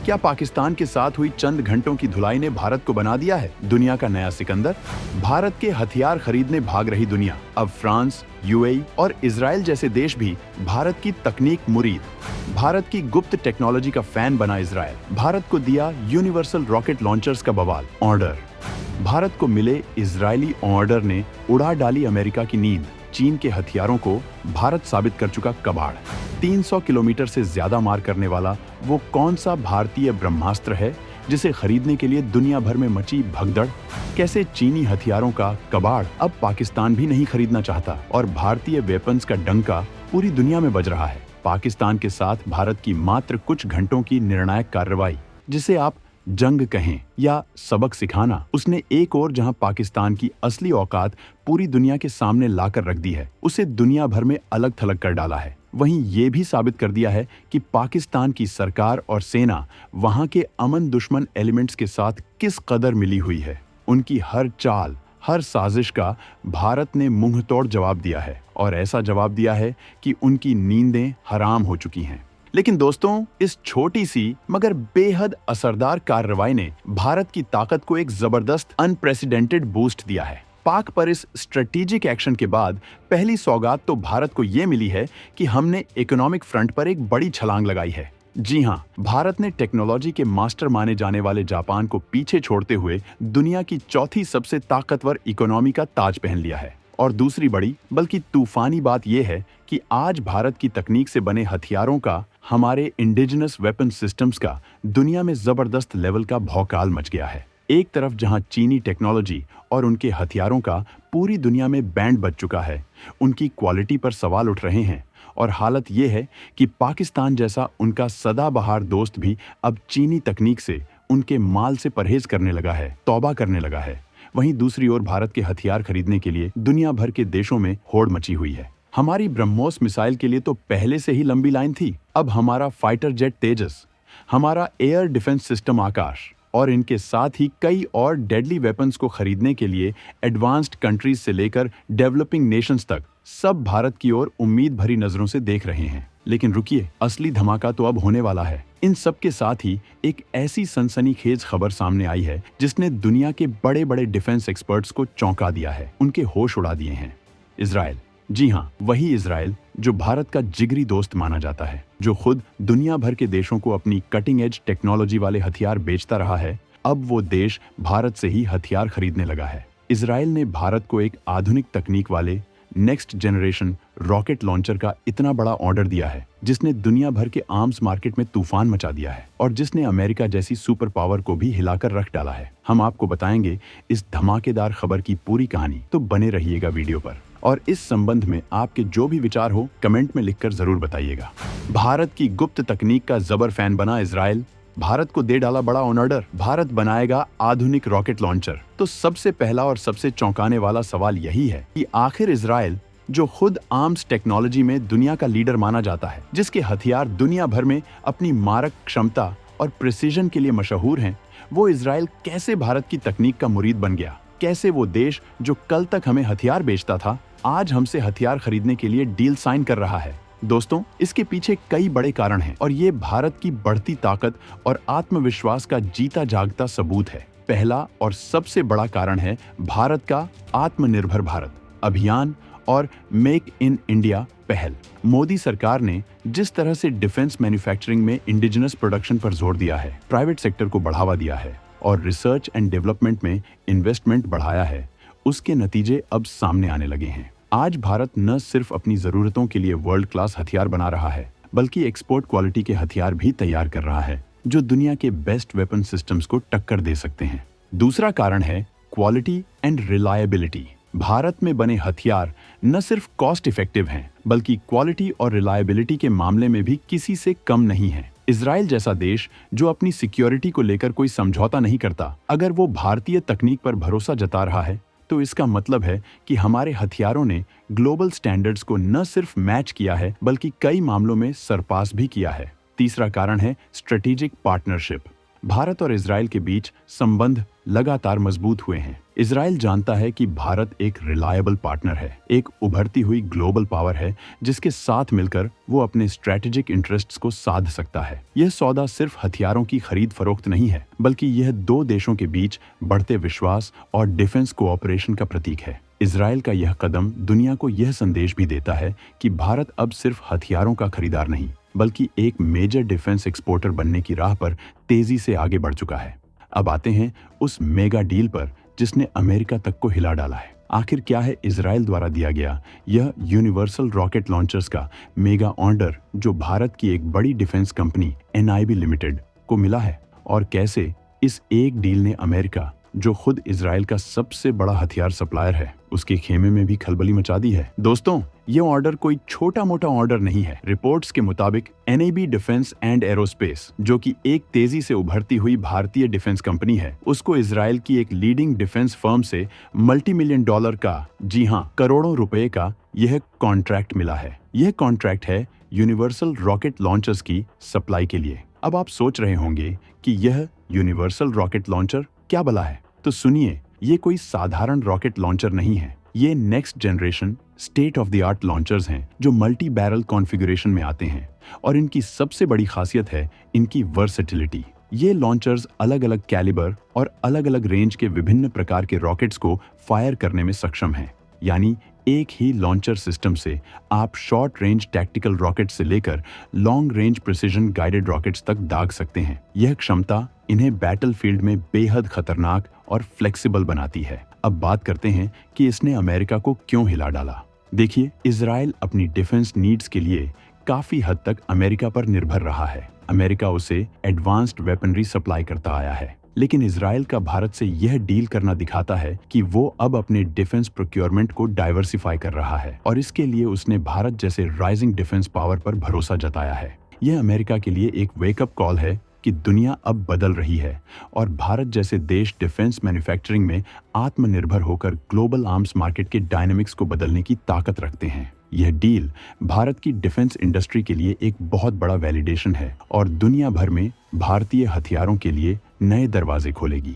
क्या पाकिस्तान के साथ हुई चंद घंटों की धुलाई ने भारत को बना दिया है दुनिया का नया सिकंदर? भारत के हथियार खरीदने भाग रही दुनिया। अब फ्रांस, यूएई और इजराइल जैसे देश भी भारत की तकनीक मुरीद। भारत की गुप्त टेक्नोलॉजी का फैन बना इजराइल। भारत को दिया यूनिवर्सल रॉकेट लॉन्चर्स का बवाल ऑर्डर। भारत को मिले इजरायली ऑर्डर ने उड़ा डाली अमेरिका की नींद। चीन के हथियारों को भारत साबित कर चुका कबाड़। 300 किलोमीटर से ज्यादा मार करने वाला वो कौन सा भारतीय ब्रह्मास्त्र है जिसे खरीदने के लिए दुनिया भर में मची भगदड़? कैसे चीनी हथियारों का कबाड़ अब पाकिस्तान भी नहीं खरीदना चाहता और भारतीय वेपन्स का डंका पूरी दुनिया में बज रहा है। पाकिस्तान के साथ भारत की मात्र कुछ घंटों की निर्णायक कार्रवाई, जिसे आप जंग कहें या सबक सिखाना, उसने एक और जहां पाकिस्तान की असली औकात पूरी दुनिया के सामने लाकर रख दी है, उसे दुनिया भर में अलग थलग कर डाला है। वहीं ये भी साबित कर दिया है कि पाकिस्तान की सरकार और सेना वहां के अमन दुश्मन एलिमेंट्स के साथ किस कदर मिली हुई है। उनकी हर चाल, हर साजिश का भारत ने मुंह तोड़ जवाब दिया है और ऐसा जवाब दिया है कि उनकी नींदें हराम हो चुकी हैं। लेकिन दोस्तों, इस छोटी सी मगर बेहद असरदार कार्रवाई ने भारत की ताकत को एक जबरदस्त अनप्रेसिडेंटेड बूस्ट दिया है। पाक पर इस स्ट्रेटेजिक एक्शन के बाद पहली सौगात तो भारत को ये मिली है कि हमने इकोनॉमिक फ्रंट पर एक बड़ी छलांग लगाई है। जी हाँ, भारत ने टेक्नोलॉजी के मास्टर माने जाने वाले जापान को पीछे छोड़ते हुए दुनिया की चौथी सबसे ताकतवर इकोनॉमी का ताज पहन लिया है। और दूसरी बड़ी बल्कि तूफानी बात यह है कि आज भारत की तकनीक से बने हथियारों का, हमारे इंडिजिनस वेपन सिस्टम्स का दुनिया में जबरदस्त लेवल का भौकाल मच गया है। एक तरफ जहां चीनी टेक्नोलॉजी और उनके हथियारों का पूरी दुनिया में बैंड बज चुका है, उनकी क्वालिटी पर सवाल उठ रहे हैं और हालत यह है कि पाकिस्तान जैसा उनका सदाबहार दोस्त भी अब चीनी तकनीक से, उनके माल से परहेज करने लगा है, तौबा करने लगा है। वहीं दूसरी ओर भारत के हथियार खरीदने के लिए दुनिया भर के देशों में होड़ मची हुई है। हमारी ब्रह्मोस मिसाइल के लिए तो पहले से ही लंबी लाइन थी। अब हमारा फाइटर जेट तेजस, हमारा एयर डिफेंस सिस्टम आकाश और इनके साथ ही कई और डेडली वेपन्स को खरीदने के लिए एडवांस्ड कंट्रीज से लेकर डेवलपिंग नेशंस तक सब भारत की ओर उम्मीद भरी नजरों से देख रहे हैं। लेकिन रुकिए, असली धमाका तो अब होने वाला है। इन सब के साथ ही एक ऐसी सनसनीखेज खबर सामने आई है जिसने दुनिया के बड़े बड़े डिफेंस एक्सपर्ट्स को चौंका दिया है, उनके होश उड़ा दिए हैं। इजराइल, जी हाँ, वही इजराइल जो भारत का जिगरी दोस्त माना जाता है, जो खुद दुनिया भर के देशों को अपनी कटिंग एज टेक्नोलॉजी वाले हथियार बेचता रहा है, अब वो देश भारत से ही हथियार खरीदने लगा है। इजराइल ने भारत को एक आधुनिक तकनीक वाले नेक्स्ट जनरेशन रॉकेट लॉन्चर का इतना बड़ा ऑर्डर दिया है जिसने दुनिया भर के आर्म्स मार्केट में तूफान मचा दिया है और जिसने अमेरिका जैसी सुपर पावर को भी हिलाकर रख डाला है। हम आपको बताएंगे इस धमाकेदार खबर की पूरी कहानी, तो बने रहिएगा वीडियो पर। और इस संबंध में आपके जो भी विचार हो कमेंट में लिखकर जरूर बताइएगा। भारत की गुप्त तकनीक का जबर फैन बना इजराइल, भारत को दे डाला बड़ा ऑर्डर, भारत बनाएगा आधुनिक रॉकेट लॉन्चर। तो सबसे पहला और सबसे चौंकाने वाला सवाल यही है कि आखिर इजराइल, जो खुद आर्म्स टेक्नोलॉजी में दुनिया का लीडर माना जाता है, जिसके हथियार दुनिया भर में अपनी मारक क्षमता और प्रिसीजन के लिए मशहूर हैं, वो इजराइल कैसे भारत की तकनीक का मुरीद बन गया? कैसे वो देश जो कल तक हमें हथियार बेचता था, आज हमसे हथियार खरीदने के लिए डील साइन कर रहा है? दोस्तों, इसके पीछे कई बड़े कारण हैं और ये भारत की बढ़ती ताकत और आत्मविश्वास का जीता जागता सबूत है। पहला और सबसे बड़ा कारण है भारत का आत्मनिर्भर भारत अभियान और मेक इन इंडिया पहल। मोदी सरकार ने जिस तरह से डिफेंस मैन्युफैक्चरिंग में इंडिजिनस प्रोडक्शन पर जोर दिया है, प्राइवेट सेक्टर को बढ़ावा दिया है और रिसर्च एंड डेवलपमेंट में इन्वेस्टमेंट बढ़ाया है, उसके नतीजे अब सामने आने लगे हैं। आज भारत न सिर्फ अपनी जरूरतों के लिए वर्ल्ड क्लास हथियार बना रहा है, बल्कि एक्सपोर्ट क्वालिटी के हथियार भी तैयार कर रहा है जो दुनिया के बेस्ट वेपन सिस्टम्स को टक्कर दे सकते हैं। दूसरा कारण है क्वालिटी एंड रिलायबिलिटी। भारत में बने हथियार न सिर्फ कॉस्ट इफेक्टिव हैं, बल्कि क्वालिटी और रिलायबिलिटी के मामले में भी किसी से कम नहीं है। इजराइल जैसा देश जो अपनी सिक्योरिटी को लेकर कोई समझौता नहीं करता, अगर वो भारतीय तकनीक पर भरोसा जता रहा है, तो इसका मतलब है कि हमारे हथियारों ने ग्लोबल स्टैंडर्ड्स को न सिर्फ मैच किया है, बल्कि कई मामलों में सरपास भी किया है। तीसरा कारण है स्ट्रेटेजिक पार्टनरशिप। भारत और इजराइल के बीच संबंध लगातार मजबूत हुए हैं। इजराइल जानता है कि भारत एक रिलायबल पार्टनर है, एक उभरती हुई ग्लोबल पावर है जिसके साथ मिलकर वो अपने स्ट्रेटेजिक इंटरेस्ट्स को साध सकता है। यह सौदा सिर्फ हथियारों की खरीद फरोख्त नहीं है, बल्कि यह दो देशों के बीच बढ़ते विश्वास और डिफेंस कोऑपरेशन का प्रतीक है। इजराइल का यह कदम दुनिया को यह संदेश भी देता है कि भारत अब सिर्फ हथियारों का खरीदार नहीं, बल्कि एक मेजर डिफेंस एक्सपोर्टर बनने की राह पर तेजी से आगे बढ़ चुका है। अब आते हैं उस मेगा डील पर जिसने अमेरिका तक को हिला डाला है। आखिर क्या है इजराइल द्वारा दिया गया यह यूनिवर्सल रॉकेट लॉन्चर्स का मेगा ऑर्डर जो भारत की एक बड़ी डिफेंस कंपनी NIB लिमिटेड को मिला है, और कैसे इस एक डील ने अमेरिका, जो खुद इजराइल का सबसे बड़ा हथियार सप्लायर है, उसके खेमे में भी खलबली मचा दी है। दोस्तों, ये ऑर्डर कोई छोटा मोटा ऑर्डर नहीं है। रिपोर्ट्स के मुताबिक NIB डिफेंस एंड एरोस्पेस, जो कि एक तेजी से उभरती हुई भारतीय डिफेंस कंपनी है, उसको इजराइल की एक लीडिंग डिफेंस फर्म से $multi-million का, जी हाँ, करोड़ों रुपए का यह कॉन्ट्रैक्ट मिला है। यह कॉन्ट्रैक्ट है यूनिवर्सल रॉकेट लॉन्चर्स की सप्लाई के लिए। अब आप सोच रहे होंगे कि यह यूनिवर्सल रॉकेट लॉन्चर क्या भला है? तो सुनिए, ये कोई साधारण रॉकेट लॉन्चर नहीं है। ये next generation state of the art launchers हैं जो मल्टी बैरल कॉन्फ़िगरेशन में आते हैं, और इनकी सबसे बड़ी खासियत है इनकी वर्सेटिलिटी। ये लॉन्चर्स अलग अलग कैलिबर और अलग अलग रेंज के विभिन्न प्रकार के रॉकेट्स को फायर करने में सक्षम हैं। यानी एक ही लॉन्चर सिस्टम से आप शॉर्ट रेंज टैक्टिकल रॉकेट से लेकर long range precision guided rockets तक दाग सकते हैं। यह क्षमता इन्हें बैटलफील्ड में बेहद खतरनाक और फ्लेक्सिबल बनाती है। अब बात करते हैं कि इसने अमेरिका को क्यों हिला डाला। देखिए, इजराइल अपनी डिफेंस नीड्स के लिए काफी हद तक अमेरिका पर निर्भर रहा है। अमेरिका उसे एडवांस्ड वेपनरी सप्लाई करता आया है, लेकिन इजराइल का भारत से यह डील करना दिखाता है कि वो अब अपने डिफेंस प्रोक्योरमेंट को डाइवर्सिफाई कर रहा है, और इसके लिए उसने भारत जैसे राइजिंग डिफेंस पावर पर भरोसा जताया है। यह अमेरिका के लिए एक वेकअप कॉल है कि दुनिया अब बदल रही है, और भारत जैसे देश डिफेंस मैन्युफैक्चरिंग में आत्मनिर्भर होकर ग्लोबल आर्म्स मार्केट के डायनामिक्स को बदलने की ताकत रखते हैं। यह डील भारत की डिफेंस इंडस्ट्री के लिए एक बहुत बड़ा वैलिडेशन है, और दुनिया भर में भारतीय हथियारों के लिए नए दरवाजे खोलेगी।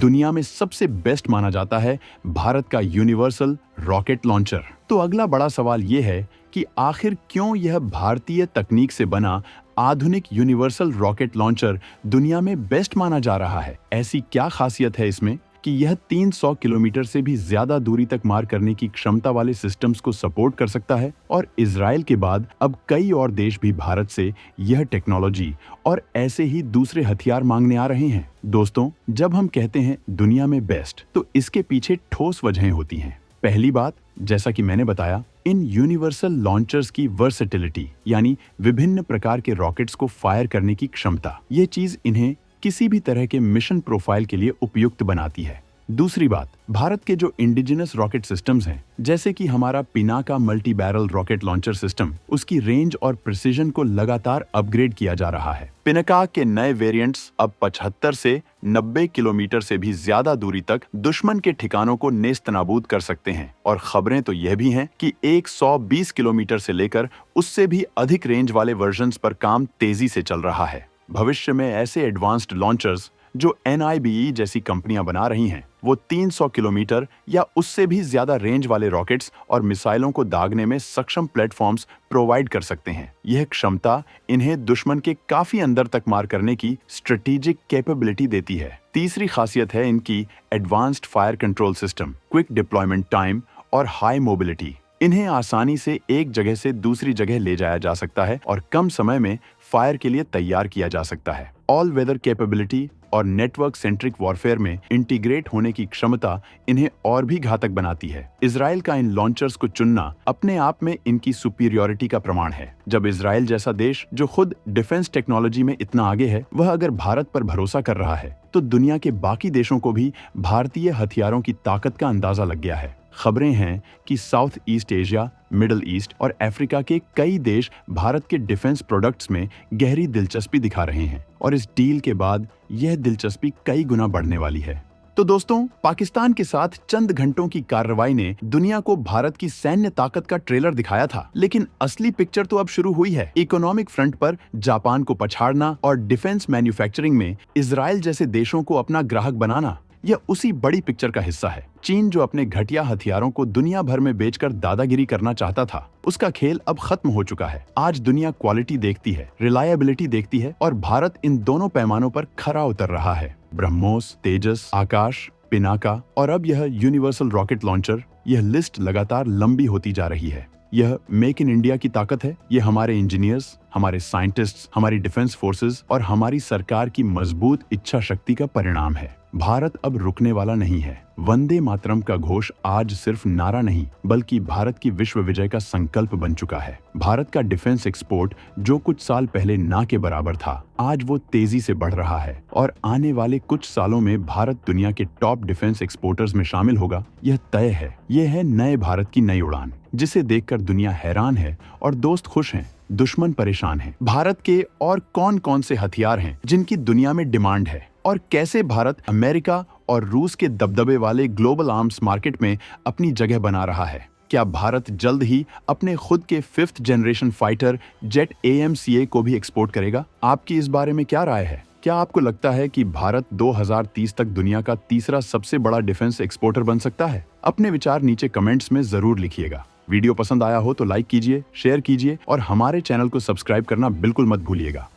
दुनिया में सबसे बेस्ट माना जाता है भारत का यूनिवर्सल रॉकेट लॉन्चर। तो अगला बड़ा सवाल यह है कि आखिर क्यों यह भारतीय तकनीक से बना आधुनिक यूनिवर्सल रॉकेट लॉन्चर दुनिया में बेस्ट माना जा रहा है? ऐसी क्या खासियत है इसमें कि यह 300 किलोमीटर से भी ज्यादा दूरी तक मार करने की क्षमता वाले सिस्टम्स को सपोर्ट कर सकता है? और इजराइल के बाद अब कई और देश भी भारत से यह टेक्नोलॉजी और ऐसे ही दूसरे हथियार मांगने आ रहे हैं। दोस्तों, जब हम कहते हैं दुनिया में बेस्ट, तो इसके पीछे ठोस वजहें होती हैं। पहली बात, जैसा कि मैंने बताया, इन यूनिवर्सल लॉन्चर्स की वर्सेटिलिटी, यानी विभिन्न प्रकार के रॉकेट्स को फायर करने की क्षमता। ये चीज इन्हें किसी भी तरह के मिशन प्रोफाइल के लिए उपयुक्त बनाती है। दूसरी बात, भारत के जो इंडिजिनस रॉकेट सिस्टम्स हैं, जैसे कि हमारा Pinaka multi barrel rocket launcher system, उसकी रेंज और प्रिसिजन को लगातार अपग्रेड किया जा रहा है। पिनाका के नए वेरिएंट्स अब 75 से 90 किलोमीटर से भी ज्यादा दूरी तक दुश्मन के ठिकानों को नेस्तनाबूद कर सकते हैं, और खबरें तो यह भी हैं कि 120 किलोमीटर से लेकर उससे भी अधिक रेंज वाले वर्जन्स पर काम तेजी से चल रहा है। भविष्य में ऐसे एडवांस्ड लॉन्चर्स जो NIBE जैसी कंपनियां बना रही हैं, वो 300 किलोमीटर या उससे भी ज्यादा रेंज वाले रॉकेट्स और मिसाइलों को दागने में सक्षम प्लेटफॉर्म्स प्रोवाइड कर सकते हैं। यह क्षमता इन्हें दुश्मन के काफी अंदर तक मार करने की स्ट्रेटेजिक कैपेबिलिटी देती है। तीसरी खासियत है इनकी advanced fire control system, quick deployment time और हाई मोबिलिटी। इन्हें आसानी से एक जगह से दूसरी जगह ले जाया जा सकता है और कम समय में फायर के लिए तैयार किया जा सकता है। ऑल वेदर कैपेबिलिटी और नेटवर्क सेंट्रिक वॉरफेयर में इंटीग्रेट होने की क्षमता इन्हें और भी घातक बनाती है। इजराइल का इन लॉन्चर्स को चुनना अपने आप में इनकी सुपीरियरिटी का प्रमाण है। जब इजराइल जैसा देश, जो खुद डिफेंस टेक्नोलॉजी में इतना आगे है, वह अगर भारत पर भरोसा कर रहा है, तो दुनिया के बाकी देशों को भी भारतीय हथियारों की ताकत का अंदाजा लग गया है। खबरें हैं कि south east Asia, middle east और अफ्रीका के कई देश भारत के डिफेंस प्रोडक्ट्स में गहरी दिलचस्पी दिखा रहे हैं, और इस डील के बाद यह दिलचस्पी कई गुना बढ़ने वाली है। तो दोस्तों, पाकिस्तान के साथ चंद घंटों की कार्रवाई ने दुनिया को भारत की सैन्य ताकत का ट्रेलर दिखाया था, लेकिन असली पिक्चर तो अब शुरू हुई है। इकोनॉमिक फ्रंट पर जापान को पछाड़ना और डिफेंस मैन्युफैक्चरिंग में इजराइल जैसे देशों को अपना ग्राहक बनाना, यह उसी बड़ी पिक्चर का हिस्सा है। चीन जो अपने घटिया हथियारों को दुनिया भर में बेचकर दादागिरी करना चाहता था, उसका खेल अब खत्म हो चुका है। आज दुनिया क्वालिटी देखती है, रिलायबिलिटी देखती है, और भारत इन दोनों पैमानों पर खरा उतर रहा है। ब्रह्मोस, तेजस, आकाश, पिनाका और अब यह यूनिवर्सल रॉकेट लॉन्चर, यह लिस्ट लगातार लंबी होती जा रही है। यह मेक इन इंडिया की ताकत है। ये हमारे इंजीनियर्स, हमारे साइंटिस्ट्स, हमारी डिफेंस फोर्सेस और हमारी सरकार की मजबूत इच्छा शक्ति का परिणाम है। भारत अब रुकने वाला नहीं है। वंदे मातरम का घोष आज सिर्फ नारा नहीं, बल्कि भारत की विश्व विजय का संकल्प बन चुका है। भारत का डिफेंस एक्सपोर्ट जो कुछ साल पहले ना के बराबर था, आज वो तेजी से बढ़ रहा है और आने वाले कुछ सालों में भारत दुनिया के टॉप डिफेंस एक्सपोर्टर्स में शामिल होगा। यह तय है। यह है नए भारत की नई उड़ान, जिसे देखकर दुनिया हैरान है और दोस्त खुश हैं, दुश्मन परेशान हैं। भारत के और कौन कौन से हथियार हैं जिनकी दुनिया में डिमांड है, और कैसे भारत अमेरिका और रूस के दबदबे वाले ग्लोबल आर्म्स मार्केट में अपनी जगह बना रहा है। क्या भारत जल्द ही अपने खुद के 5th generation fighter jet AMCA को भी एक्सपोर्ट करेगा? आपकी इस बारे में क्या राय है? क्या आपको लगता है कि भारत 2030 तक दुनिया का तीसरा सबसे बड़ा डिफेंस एक्सपोर्टर बन सकता है? अपने विचार नीचे कमेंट्स में जरूर लिखिएगा। वीडियो पसंद आया हो तो लाइक कीजिए, शेयर कीजिए और हमारे चैनल को सब्सक्राइब करना बिल्कुल मत भूलिएगा।